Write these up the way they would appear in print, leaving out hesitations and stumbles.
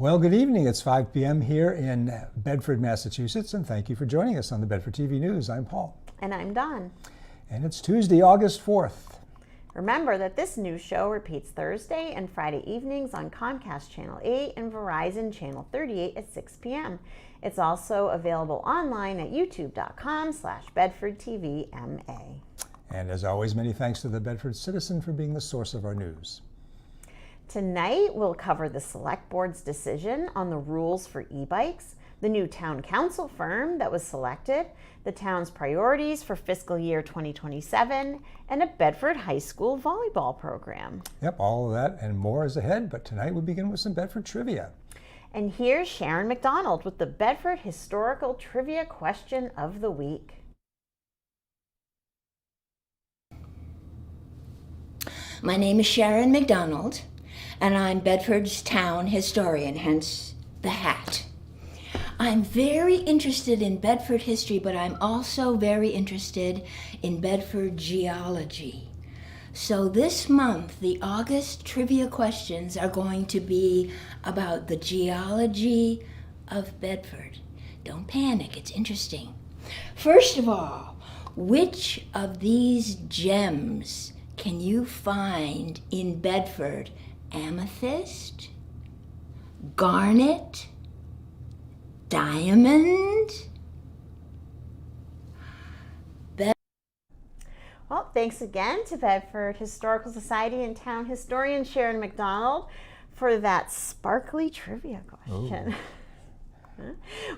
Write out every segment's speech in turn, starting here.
Well, good evening. It's 5 p.m. here in Bedford, Massachusetts, and thank you for joining us on the Bedford TV News. I'm Paul. And I'm Dawn. And it's Tuesday, August 4th. Remember that this news show repeats Thursday and Friday evenings on Comcast Channel 8 and Verizon Channel 38 at 6 p.m. It's also available online at youtube.com/BedfordTVMA. And as always, many thanks to the Bedford Citizen for being the source of our news. Tonight, we'll cover the Select Board's decision on the rules for e-bikes, the new town council firm that was selected, the town's priorities for fiscal year 2027, and a Bedford High School volleyball program. Yep, all of that and more is ahead, but tonight we begin with some Bedford trivia. And here's Sharon McDonald with the Bedford Historical Trivia Question of the Week. My name is Sharon McDonald, and I'm Bedford's town historian, hence the hat. I'm very interested in Bedford history, but I'm also very interested in Bedford geology. So this month, the August trivia questions are going to be about the geology of Bedford. Don't panic, it's interesting. First of all, which of these gems can you find in Bedford? Amethyst, garnet, diamond? Well, thanks again to Bedford Historical Society and town historian Sharon McDonald for that sparkly trivia question.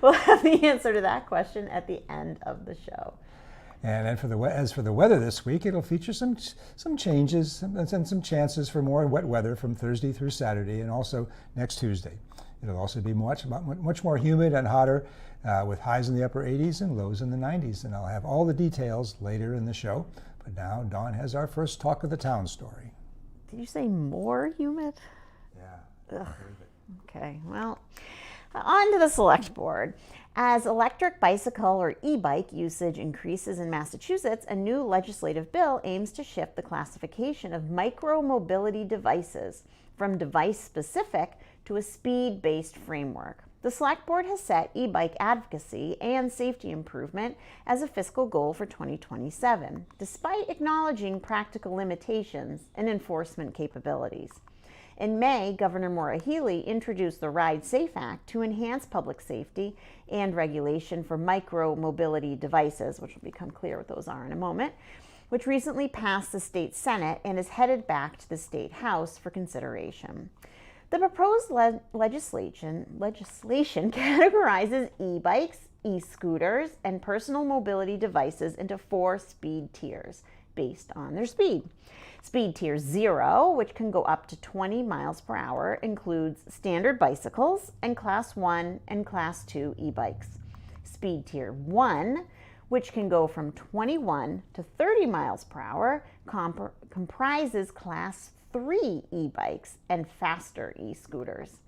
We'll have the answer to that question at the end of the show. And then as for the weather this week, it'll feature some changes and some chances for more wet weather from Thursday through Saturday and also next Tuesday. It'll also be much more humid and hotter with highs in the upper 80s and lows in the 90s. And I'll have all the details later in the show. But now Dawn has our first talk of the town story. Did you say more humid? Yeah. Ugh. Okay, well, on to the Select Board. As electric bicycle or e-bike usage increases in Massachusetts, a new legislative bill aims to shift the classification of micro-mobility devices from device-specific to a speed-based framework. The Select Board has set e-bike advocacy and safety improvement as a fiscal goal for 2027, despite acknowledging practical limitations and enforcement capabilities. In May, Governor Maura Healey introduced the Ride Safe Act to enhance public safety and regulation for micro-mobility devices, which will become clear what those are in a moment, which recently passed the state Senate and is headed back to the state House for consideration. The proposed legislation categorizes e-bikes, e-scooters, and personal mobility devices into 4 speed tiers based on their speed. Speed tier 0, which can go up to 20 miles per hour, includes standard bicycles and Class 1 and Class 2 e-bikes. Speed tier 1, which can go from 21 to 30 miles per hour, comprises Class 3 e-bikes and faster e-scooters.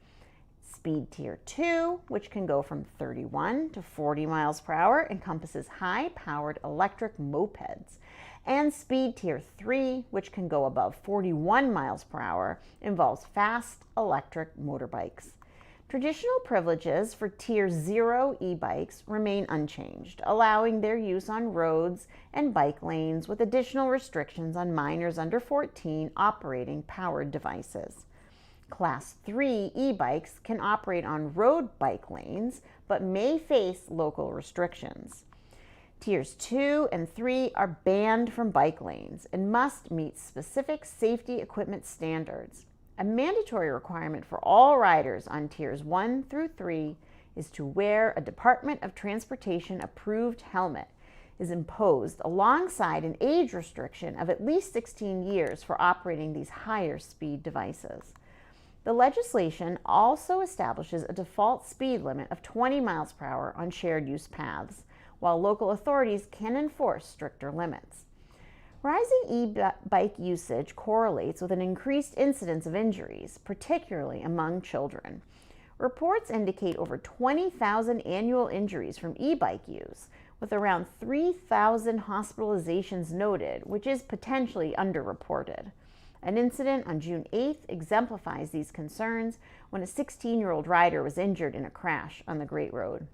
Speed tier 2, which can go from 31 to 40 miles per hour, encompasses high-powered electric mopeds. And speed tier 3, which can go above 41 miles per hour, involves fast electric motorbikes. Traditional privileges for tier 0 e-bikes remain unchanged, allowing their use on roads and bike lanes with additional restrictions on minors under 14 operating powered devices. Class 3 e-bikes can operate on road bike lanes, but may face local restrictions. Tiers 2 and 3 are banned from bike lanes and must meet specific safety equipment standards. A mandatory requirement for all riders on tiers 1 through 3 is to wear a Department of Transportation approved helmet is imposed alongside an age restriction of at least 16 years for operating these higher speed devices. The legislation also establishes a default speed limit of 20 miles per hour on shared use paths, while local authorities can enforce stricter limits. Rising e-bike usage correlates with an increased incidence of injuries, particularly among children. Reports indicate over 20,000 annual injuries from e-bike use, with around 3,000 hospitalizations noted, which is potentially underreported. An incident on June 8th exemplifies these concerns when a 16-year-old rider was injured in a crash on the Great Road.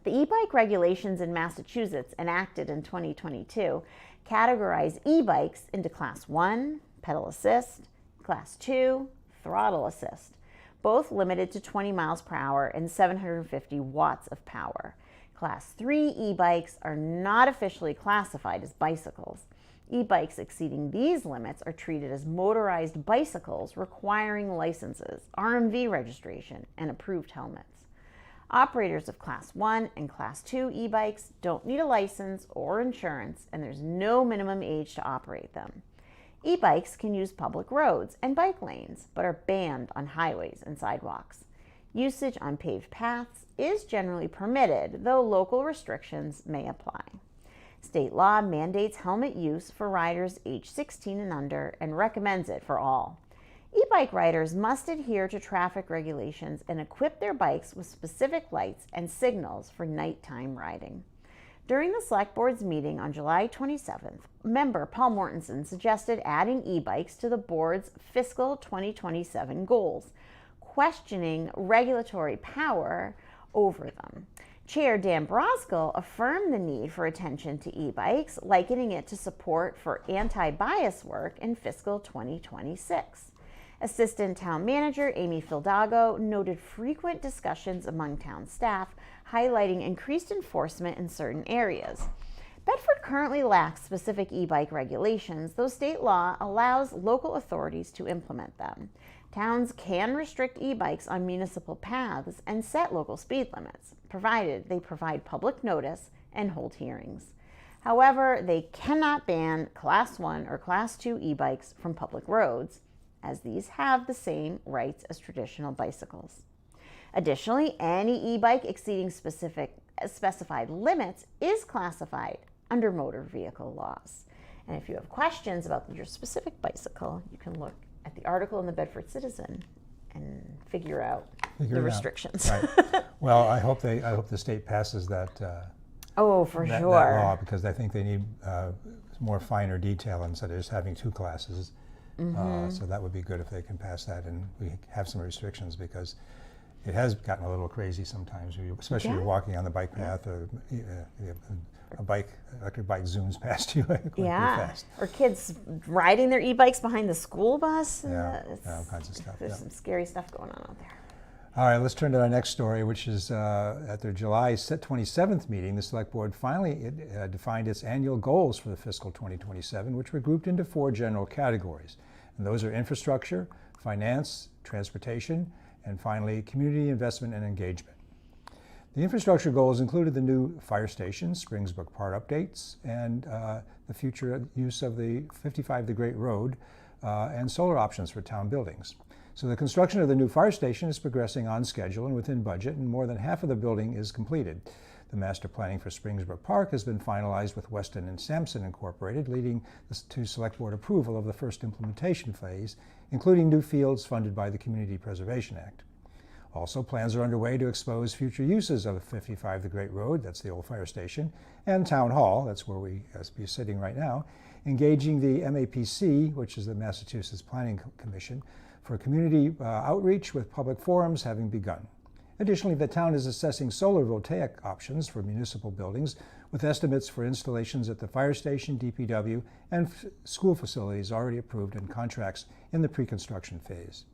The e-bike regulations in Massachusetts, enacted in 2022, categorize e-bikes into Class 1, pedal assist, Class 2, throttle assist, both limited to 20 miles per hour and 750 watts of power. Class 3 e-bikes are not officially classified as bicycles. E-bikes exceeding these limits are treated as motorized bicycles requiring licenses, RMV registration, and approved helmets. Operators of Class 1 and Class 2 e-bikes don't need a license or insurance, and there's no minimum age to operate them. E-bikes can use public roads and bike lanes, but are banned on highways and sidewalks. Usage on paved paths is generally permitted, though local restrictions may apply. State law mandates helmet use for riders age 16 and under and recommends it for all. E-bike riders must adhere to traffic regulations and equip their bikes with specific lights and signals for nighttime riding. During the Select Board's meeting on July 27th, member Paul Mortensen suggested adding e-bikes to the board's fiscal 2027 goals, questioning regulatory power over them. Chair Dan Broskell affirmed the need for attention to e-bikes, likening it to support for anti-bias work in fiscal 2026. Assistant Town Manager Amy Fildago noted frequent discussions among town staff, highlighting increased enforcement in certain areas. Bedford currently lacks specific e-bike regulations, though state law allows local authorities to implement them. Towns can restrict e-bikes on municipal paths and set local speed limits, provided they provide public notice and hold hearings. However, they cannot ban Class 1 or Class 2 e-bikes from public roads, as these have the same rights as traditional bicycles. Additionally, any e-bike exceeding specified limits is classified under motor vehicle laws. And if you have questions about your specific bicycle, you can look at the article in the Bedford Citizen and figure out the restrictions. Right. Well, I hope the state passes that. That law, because I think they need more finer detail instead of just having two classes. So that would be good if they can pass that, and we have some restrictions, because it has gotten a little crazy sometimes, especially you're walking on the bike path, or electric bike zooms past you quite fast. Or kids riding their e-bikes behind the school bus. All kinds of stuff. There's some scary stuff going on out there. All right, let's turn to our next story, which is at their July 27th meeting, the Select Board finally defined its annual goals for the fiscal 2027, which were grouped into 4 general categories. And those are infrastructure, finance, transportation, and finally, community investment and engagement. The infrastructure goals included the new fire station, Springsbrook Park updates, and the future use of the 55 the Great Road and solar options for town buildings. So the construction of the new fire station is progressing on schedule and within budget, and more than half of the building is completed. The master planning for Springsbrook Park has been finalized with Weston and Sampson Incorporated, leading to Select Board approval of the first implementation phase, including new fields funded by the Community Preservation Act. Also, plans are underway to expose future uses of 55 the Great Road, that's the old fire station, and Town Hall, that's where we are sitting right now, engaging the MAPC, which is the Massachusetts Planning Commission, for community outreach, with public forums having begun. Additionally, the town is assessing solar voltaic options for municipal buildings, with estimates for installations at the fire station, DPW, and school facilities already approved and contracts in the pre-construction phase.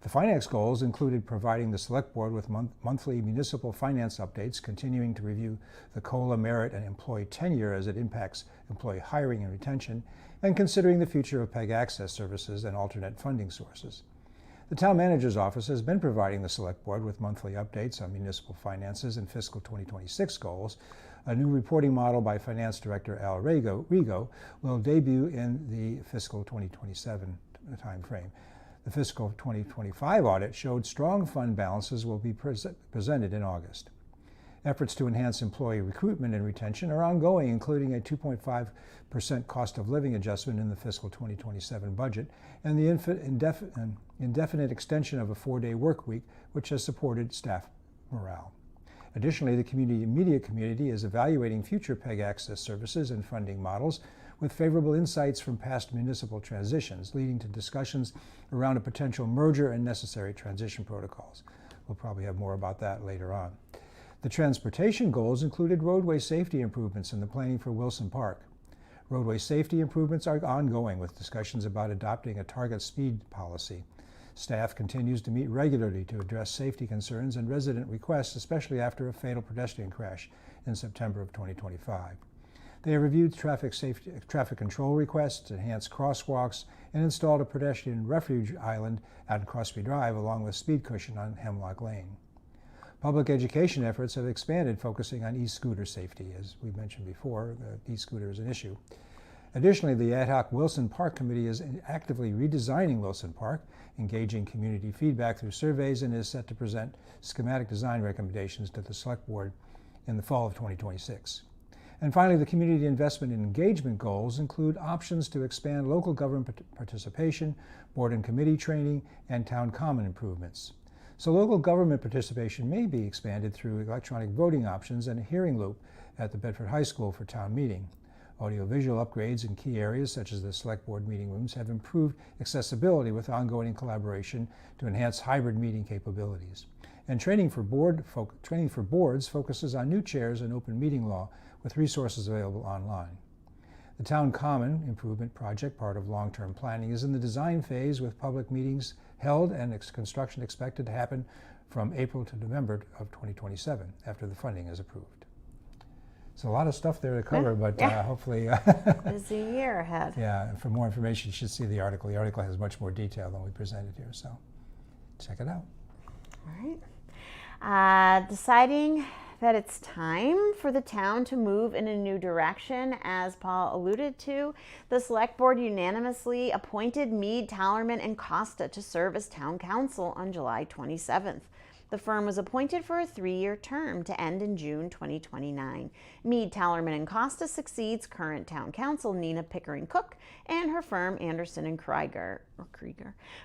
The finance goals included providing the Select Board with monthly municipal finance updates, continuing to review the COLA merit and employee tenure as it impacts employee hiring and retention, and considering the future of PEG access services and alternate funding sources. The Town Manager's Office has been providing the Select Board with monthly updates on municipal finances and fiscal 2026 goals. A new reporting model by Finance Director Al Rigo will debut in the fiscal 2027 timeframe. The fiscal 2025 audit showed strong fund balances will be presented in August. Efforts to enhance employee recruitment and retention are ongoing, including a 2.5% cost of living adjustment in the fiscal 2027 budget and the indefinite extension of a 4-day work week, which has supported staff morale. Additionally, the Community Media Community is evaluating future PEG access services and funding models, with favorable insights from past municipal transitions, leading to discussions around a potential merger and necessary transition protocols. We'll probably have more about that later on. The transportation goals included roadway safety improvements in the planning for Wilson Park. Roadway safety improvements are ongoing, with discussions about adopting a target speed policy. Staff continues to meet regularly to address safety concerns and resident requests, especially after a fatal pedestrian crash in September of 2025. They have reviewed traffic control requests, enhanced crosswalks, and installed a pedestrian refuge island at Crosby Drive along with speed cushion on Hemlock Lane. Public education efforts have expanded, focusing on e-scooter safety. As we mentioned before, the e-scooter is an issue. Additionally, the ad hoc Wilson Park Committee is actively redesigning Wilson Park, engaging community feedback through surveys, and is set to present schematic design recommendations to the Select Board in the fall of 2026. And finally, the community investment and engagement goals include options to expand local government participation, board and committee training, and town common improvements. So local government participation may be expanded through electronic voting options and a hearing loop at the Bedford High School for town meeting. Audiovisual upgrades in key areas such as the Select Board meeting rooms have improved accessibility with ongoing collaboration to enhance hybrid meeting capabilities. And training for boards focuses on new chairs and open meeting law, with resources available online. The Town Common Improvement Project, part of long-term planning, is in the design phase, with public meetings held and construction expected to happen from April to November of 2027 after the funding is approved. So a lot of stuff there to cover, but hopefully... Busy year ahead. Yeah, and for more information, you should see the article. The article has much more detail than we presented here, so check it out. All right. Deciding that it's time for the town to move in a new direction, as Paul alluded to, the Select Board unanimously appointed Mead, Tallerman, and Costa to serve as town council on July 27th. The firm was appointed for a 3-year term to end in June 2029. Mead, Tallerman, and Costa succeeds current town council Nina Pickering Cook and her firm Anderson and Krieger,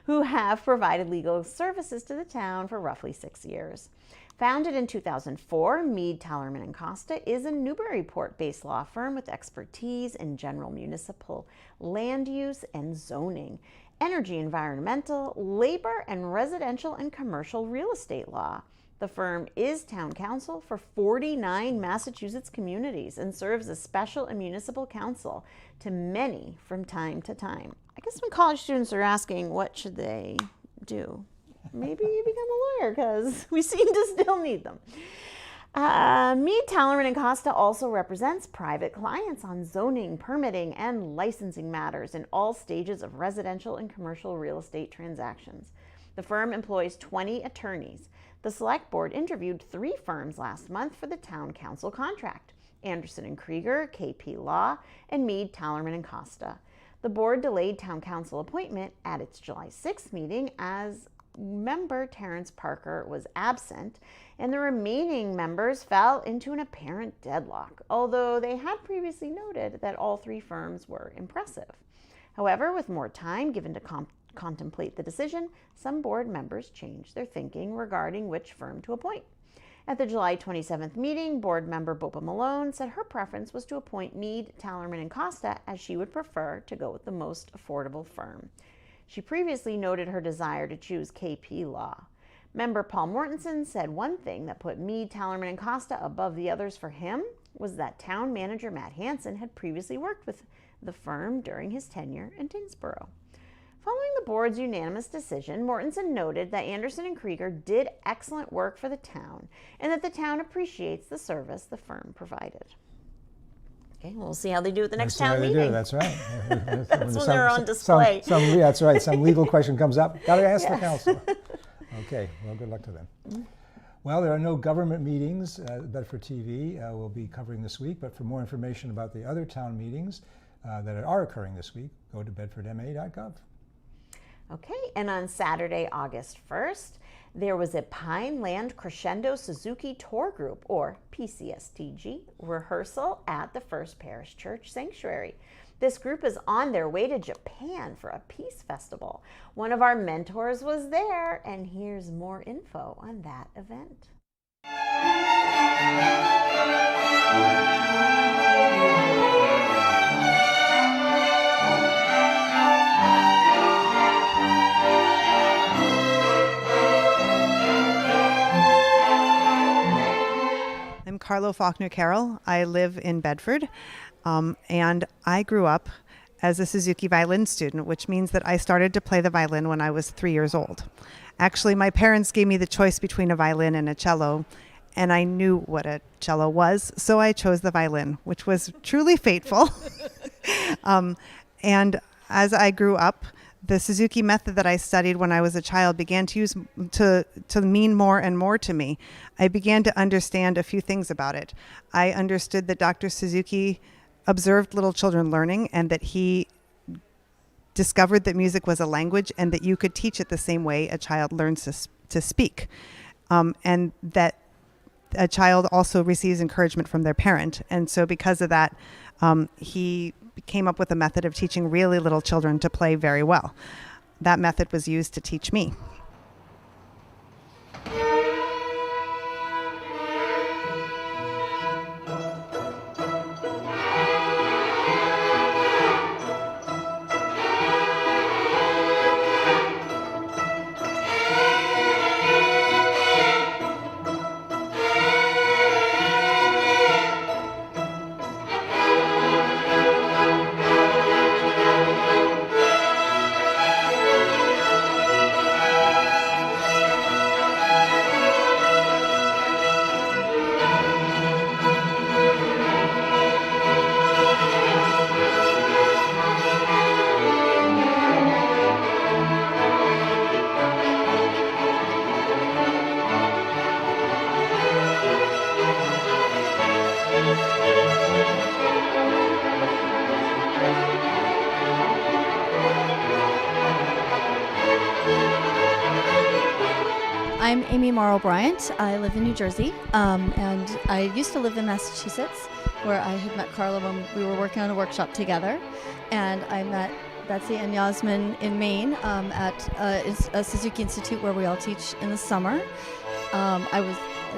who have provided legal services to the town for roughly 6 years. Founded in 2004, Mead, Tallerman, and Costa is a Newburyport-based law firm with expertise in general municipal land use and zoning, energy, environmental, labor, and residential and commercial real estate law. The firm is town council for 49 Massachusetts communities and serves as special and municipal counsel to many from time to time. I guess when college students are asking what should they do, maybe you become a lawyer, because we seem to still need them. Mead, Tallerman, and Costa also represents private clients on zoning, permitting, and licensing matters in all stages of residential and commercial real estate transactions. The firm employs 20 attorneys. The Select Board interviewed 3 firms last month for the town council contract: Anderson and Krieger, KP Law, and Mead, Tallerman, and Costa. The board delayed town council appointment at its July 6th meeting as member Terrence Parker was absent, and the remaining members fell into an apparent deadlock, although they had previously noted that all 3 firms were impressive. However, with more time given to contemplate the decision, some board members changed their thinking regarding which firm to appoint. At the July 27th meeting, board member Bopa Malone said her preference was to appoint Mead, Tallerman, and Costa, as she would prefer to go with the most affordable firm. She previously noted her desire to choose KP Law. Member Paul Mortensen said one thing that put Mead, Tallerman, and Costa above the others for him was that town manager Matt Hansen had previously worked with the firm during his tenure in Tingsboro. Following the board's unanimous decision, Mortensen noted that Anderson and Krieger did excellent work for the town and that the town appreciates the service the firm provided. Okay, we'll see how they do at the next town meeting. They do, that's right. That's when they're on display. That's right. Some legal question comes up, got to ask the council. Okay, well, good luck to them. Well, there are no government meetings Bedford TV will be covering this week, but for more information about the other town meetings that are occurring this week, go to bedfordma.gov. Okay, and on Saturday, August 1st, there was a Pineland Crescendo Suzuki Tour Group, or PCSTG, rehearsal at the First Parish Church Sanctuary. This group is on their way to Japan for a peace festival. One of our mentors was there, and here's more info on that event. Carlo Faulkner Carroll. I live in Bedford, and I grew up as a Suzuki violin student, which means that I started to play the violin when I was 3 years old. Actually, my parents gave me the choice between a violin and a cello, and I knew what a cello was, so I chose the violin, which was truly fateful. And as I grew up, the Suzuki method that I studied when I was a child began to mean more and more to me. I began to understand a few things about it. I understood that Dr. Suzuki observed little children learning, and that he discovered that music was a language and that you could teach it the same way a child learns to speak. And that a child also receives encouragement from their parent. And so because of that, he came up with a method of teaching really little children to play very well. That method was used to teach me. I'm Amy Morrow Bryant. I live in New Jersey, and I used to live in Massachusetts, where I had met Carla when we were working on a workshop together, and I met Betsy and Yasmin in Maine at a Suzuki Institute where we all teach in the summer. I was,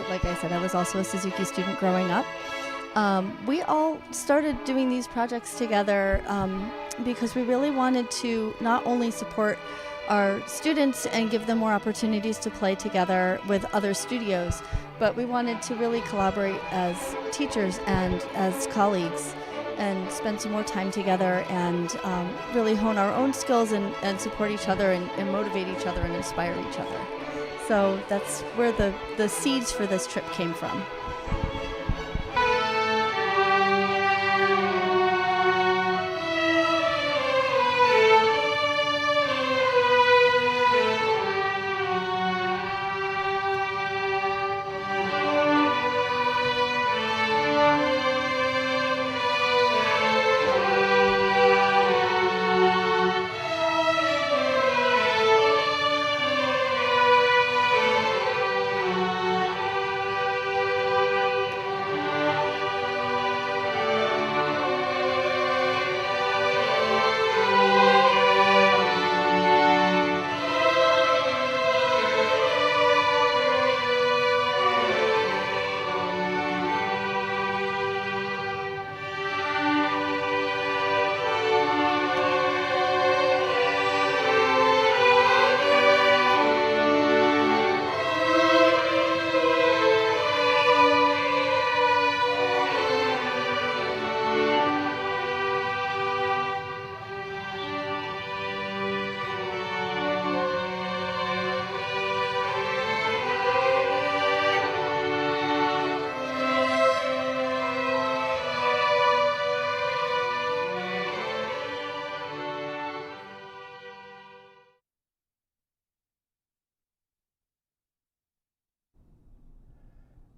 like I said, I was also a Suzuki student growing up. We all started doing these projects together because we really wanted to not only support our students and give them more opportunities to play together with other studios, but we wanted to really collaborate as teachers and as colleagues and spend some more time together and really hone our own skills and support each other and motivate each other and inspire each other. So that's where the seeds for this trip came from.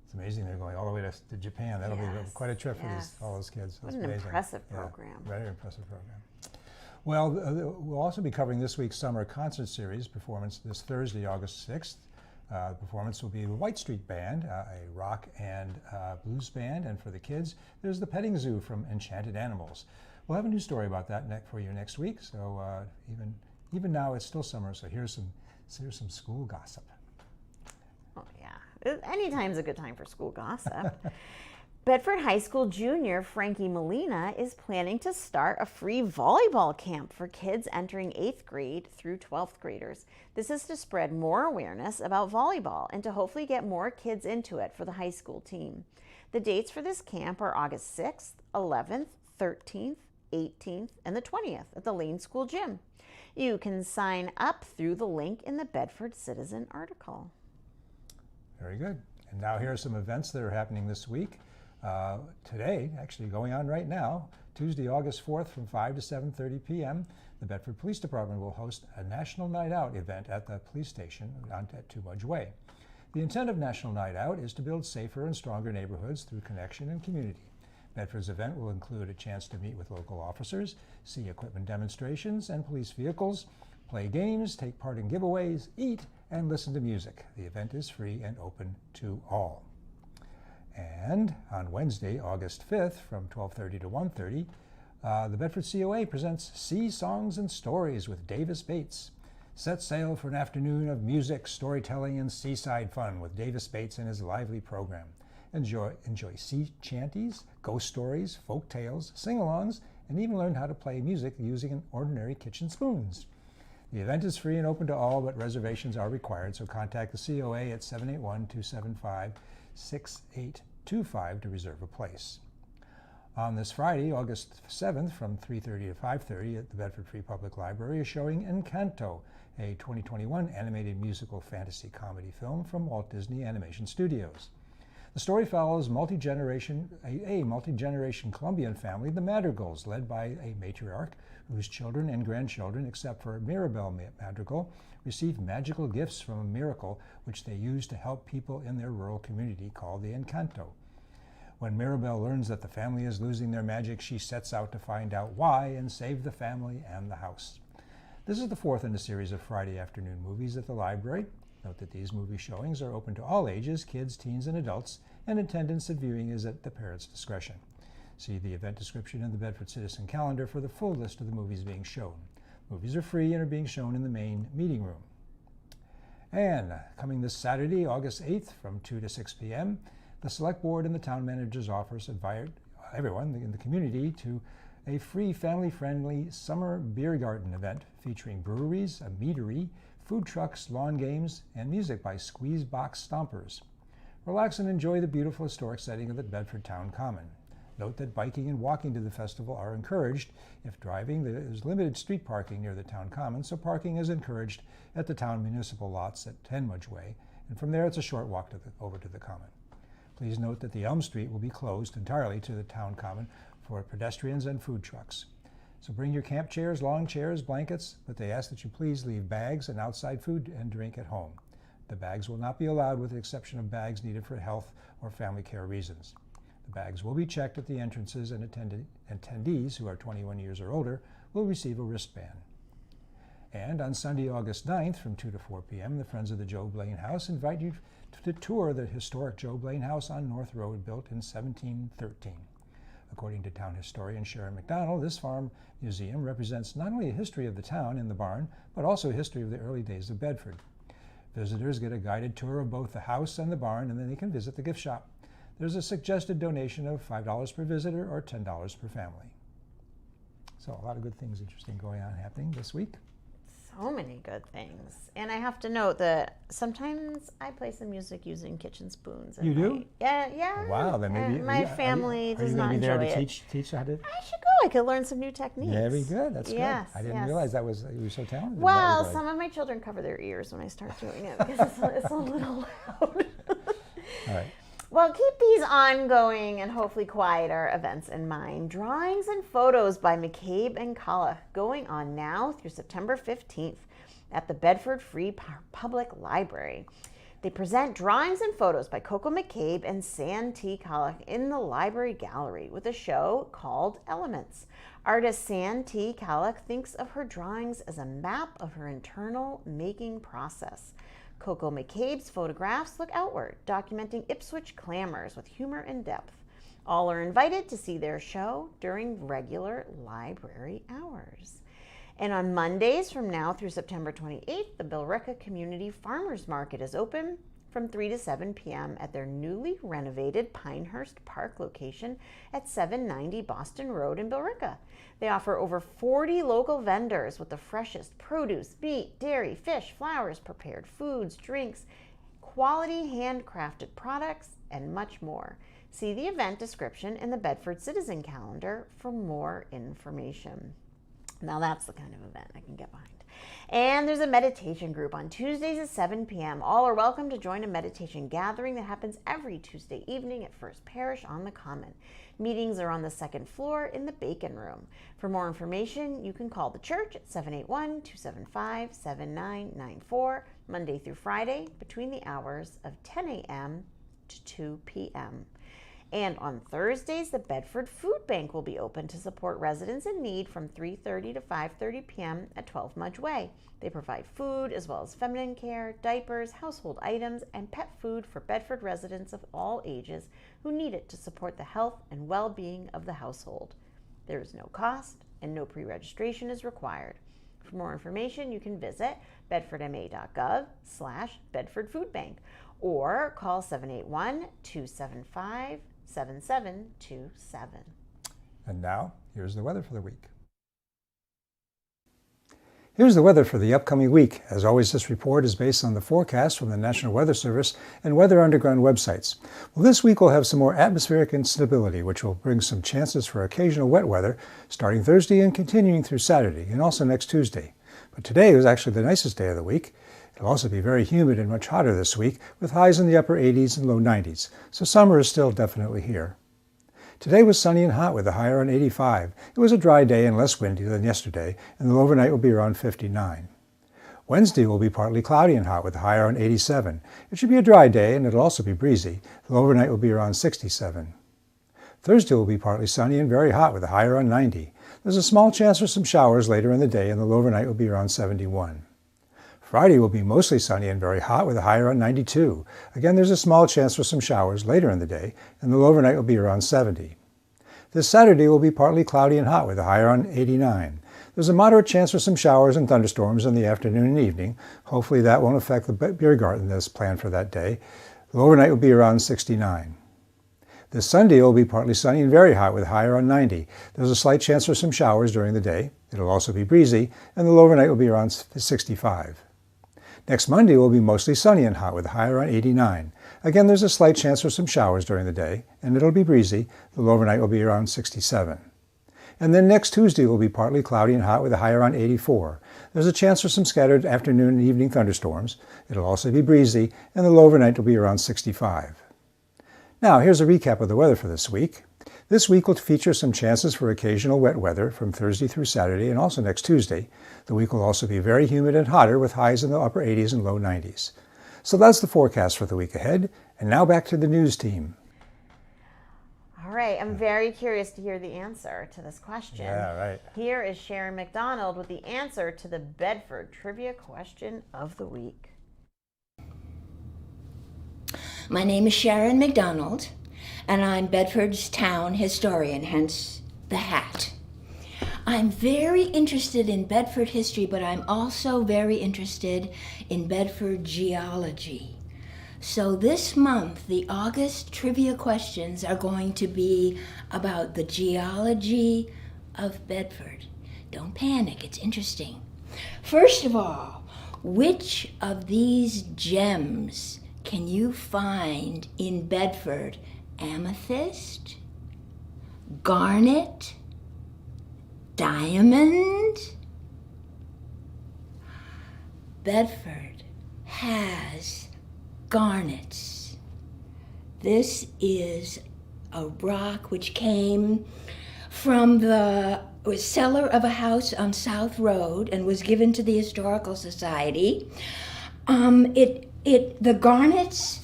It's amazing they're going all the way to Japan. That'll be quite a trip for all those kids. What That's an amazing. impressive program. Very impressive program. Well, we'll also be covering this week's summer concert series performance this Thursday, August 6th. The performance will be the White Street Band, a rock and blues band, and for the kids, there's the Petting Zoo from Enchanted Animals. We'll have a new story about that for you next week. So even now it's still summer, so here's some school gossip. Oh yeah, anytime's a good time for school gossip. Bedford High School junior Frankie Molina is planning to start a free volleyball camp for kids entering 8th grade through 12th graders. This is to spread more awareness about volleyball and to hopefully get more kids into it for the high school team. The dates for this camp are August 6th, 11th, 13th, 18th, and the 20th at the Lane School Gym. You can sign up through the link in the Bedford Citizen article. Very good. And now here are some events that are happening this week. Today, actually going on right now, Tuesday, August 4th from 5 to 7:30 p.m., the Bedford Police Department will host a National Night Out event at the police station at Twomuch Way. The intent of National Night Out is to build safer and stronger neighborhoods through connection and community. Bedford's event will include a chance to meet with local officers, see equipment demonstrations and police vehicles, play games, take part in giveaways, eat, and listen to music. The event is free and open to all. And on Wednesday, August 5th, from 12:30 to 1:30, the Bedford COA presents Sea Songs and Stories with Davis Bates. Set sail for an afternoon of music, storytelling, and seaside fun with Davis Bates and his lively program. Enjoy sea chanties, ghost stories, folk tales, sing-alongs, and even learn how to play music using ordinary kitchen spoons. The event is free and open to all, but reservations are required, so contact the COA at 781-275-6825 to reserve a place. On this Friday, August 7th, from 3:30 to 5:30 at the Bedford Free Public Library is showing Encanto, a 2021 animated musical fantasy comedy film from Walt Disney Animation Studios. The story follows a multi-generation Colombian family, the Madrigals, led by a matriarch whose children and grandchildren, except for Mirabel Madrigal, receive magical gifts from a miracle which they use to help people in their rural community called the Encanto. When Mirabel learns that the family is losing their magic, she sets out to find out why and save the family and the house. This is the fourth in a series of Friday afternoon movies at the library. Note that these movie showings are open to all ages, kids, teens, and adults, and attendance at viewing is at the parents' discretion. See the event description in the Bedford Citizen calendar for the full list of the movies being shown. Movies are free and are being shown in the main meeting room. And coming this Saturday, August 8th, from 2 to 6 p.m., the Select Board and the Town Manager's Office invite everyone in the community to a free, family-friendly summer beer garden event featuring breweries, a meadery, food trucks, lawn games, and music by Squeeze Box Stompers. Relax and enjoy the beautiful historic setting of the Bedford Town Common. Note that biking and walking to the festival are encouraged. If driving, there is limited street parking near the Town Common, so parking is encouraged at the town municipal lots at Twomuch Way, and from there it's a short walk over to the Common. Please note that the Elm Street will be closed entirely to the Town Common for pedestrians and food trucks. So bring your camp chairs, lawn chairs, blankets, but they ask that you please leave bags and outside food and drink at home. The bags will not be allowed with the exception of bags needed for health or family care reasons. The bags will be checked at the entrances, and attendees who are 21 years or older will receive a wristband. And on Sunday, August 9th, from 2 to 4 p.m., the Friends of the Joe Blaine House invite you to tour the historic Joe Blaine House on North Road, built in 1713. According to town historian Sharon McDonald, this farm museum represents not only a history of the town in the barn, but also a history of the early days of Bedford. Visitors get a guided tour of both the house and the barn, and then they can visit the gift shop. There's a suggested donation of $5 per visitor or $10 per family. So a lot of good things interesting going on happening this week. So many good things. And I have to note that sometimes I play some music using kitchen spoons. You do? Yeah. Wow, then maybe And my family does not Are you going to be enjoy there it. to teach how to? I should go. I could learn some new techniques. Very good. That's Yes, good. I didn't yes. realize you were so talented. in that Well, regard. some of my children cover their ears when I start doing it because it's a little loud. All right. Well, keep these ongoing and hopefully quieter events in mind. Drawings and photos by McCabe and Kala going on now through September 15th at the Bedford Free Public Library. They present drawings and photos by Coco McCabe and San T. Kala in the library gallery with a show called Elements. Artist San T. Kala thinks of her drawings as a map of her internal making process. Coco McCabe's photographs look outward, documenting Ipswich clamors with humor and depth. All are invited to see their show during regular library hours. And on Mondays from now through September 28th, the Billerica Community Farmers Market is open from 3 to 7 p.m. at their newly renovated Pinehurst Park location at 790 Boston Road in Billerica. They offer over 40 local vendors with the freshest produce, meat, dairy, fish, flowers, prepared foods, drinks, quality handcrafted products, and much more. See the event description in the Bedford Citizen Calendar for more information. Now that's the kind of event I can get behind. And there's a meditation group on Tuesdays at 7 p.m. All are welcome to join a meditation gathering that happens every Tuesday evening at First Parish on the Common. Meetings are on the second floor in the Bacon Room. For more information, you can call the church at 781-275-7994, Monday through Friday, between the hours of 10 a.m. to 2 p.m. And on Thursdays, the Bedford Food Bank will be open to support residents in need from 3:30 to 5:30 p.m. at 12 Mudge Way. They provide food as well as feminine care, diapers, household items, and pet food for Bedford residents of all ages who need it to support the health and well-being of the household. There is no cost and no pre-registration is required. For more information, you can visit bedfordma.gov/Bedford Food Bank or call 781-275-7727. And now, here's the weather for the week. Here's the weather for the upcoming week. As always, this report is based on the forecast from the National Weather Service and Weather Underground websites. Well, this week we'll have some more atmospheric instability, which will bring some chances for occasional wet weather starting Thursday and continuing through Saturday and also next Tuesday. But today was actually the nicest day of the week. It'll also be very humid and much hotter this week, with highs in the upper 80s and low 90s, so summer is still definitely here. Today was sunny and hot with a high around 85. It was a dry day and less windy than yesterday, and the low overnight will be around 59. Wednesday will be partly cloudy and hot with a high around 87. It should be a dry day and it'll also be breezy. The low overnight will be around 67. Thursday will be partly sunny and very hot with a high around 90. There's a small chance for some showers later in the day and the low overnight will be around 71. Friday will be mostly sunny and very hot with a high around 92. Again, there's a small chance for some showers later in the day, and the low overnight will be around 70. This Saturday will be partly cloudy and hot with a high around 89. There's a moderate chance for some showers and thunderstorms in the afternoon and evening. Hopefully that won't affect the beer garden that's planned for that day. The low overnight will be around 69. This Sunday will be partly sunny and very hot with a high around 90. There's a slight chance for some showers during the day. It'll also be breezy, and the low overnight will be around 65. Next Monday will be mostly sunny and hot with a high around 89. Again, there's a slight chance for some showers during the day, and it'll be breezy. The low overnight will be around 67. And then next Tuesday will be partly cloudy and hot with a high around 84. There's a chance for some scattered afternoon and evening thunderstorms. It'll also be breezy, and the low overnight will be around 65. Now, here's a recap of the weather for this week. This week will feature some chances for occasional wet weather from Thursday through Saturday and also next Tuesday. The week will also be very humid and hotter with highs in the upper 80s and low 90s. So that's the forecast for the week ahead. And now back to the news team. All right, I'm very curious to hear the answer to this question. Yeah, right. Here is Sharon McDonald with the answer to the Bedford Trivia Question of the Week. My name is Sharon McDonald, and I'm Bedford's town historian, hence the hat. I'm very interested in Bedford history, but I'm also very interested in Bedford geology. So this month, the August trivia questions are going to be about the geology of Bedford. Don't panic, it's interesting. First of all, which of these gems can you find in Bedford? Amethyst, garnet, diamond? Bedford has garnets. This is a rock which came from the cellar of a house on South Road and was given to the Historical Society. The garnets,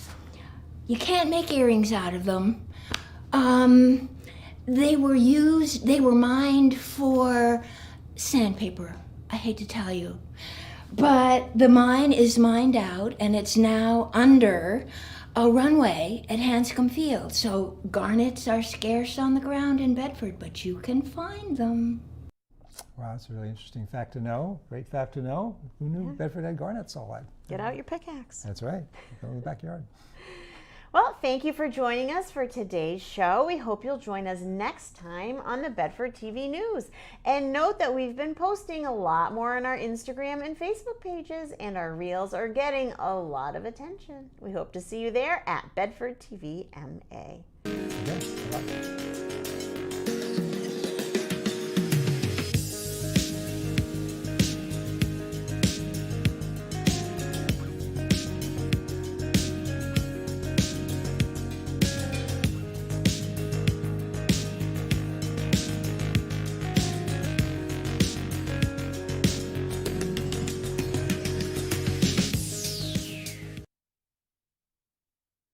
you can't make earrings out of them. They were mined for sandpaper, I hate to tell you. But the mine is mined out and it's now under a runway at Hanscom Field. So garnets are scarce on the ground in Bedford, but you can find them. Wow, that's a really interesting fact to know. Great fact to know. Who knew Bedford had garnets all that? Get out your pickaxe. That's right. Go in the backyard. Well, thank you for joining us for today's show. We hope you'll join us next time on the Bedford TV News. And note that we've been posting a lot more on our Instagram and Facebook pages, and our reels are getting a lot of attention. We hope to see you there at Bedford TV MA. Yes, bye.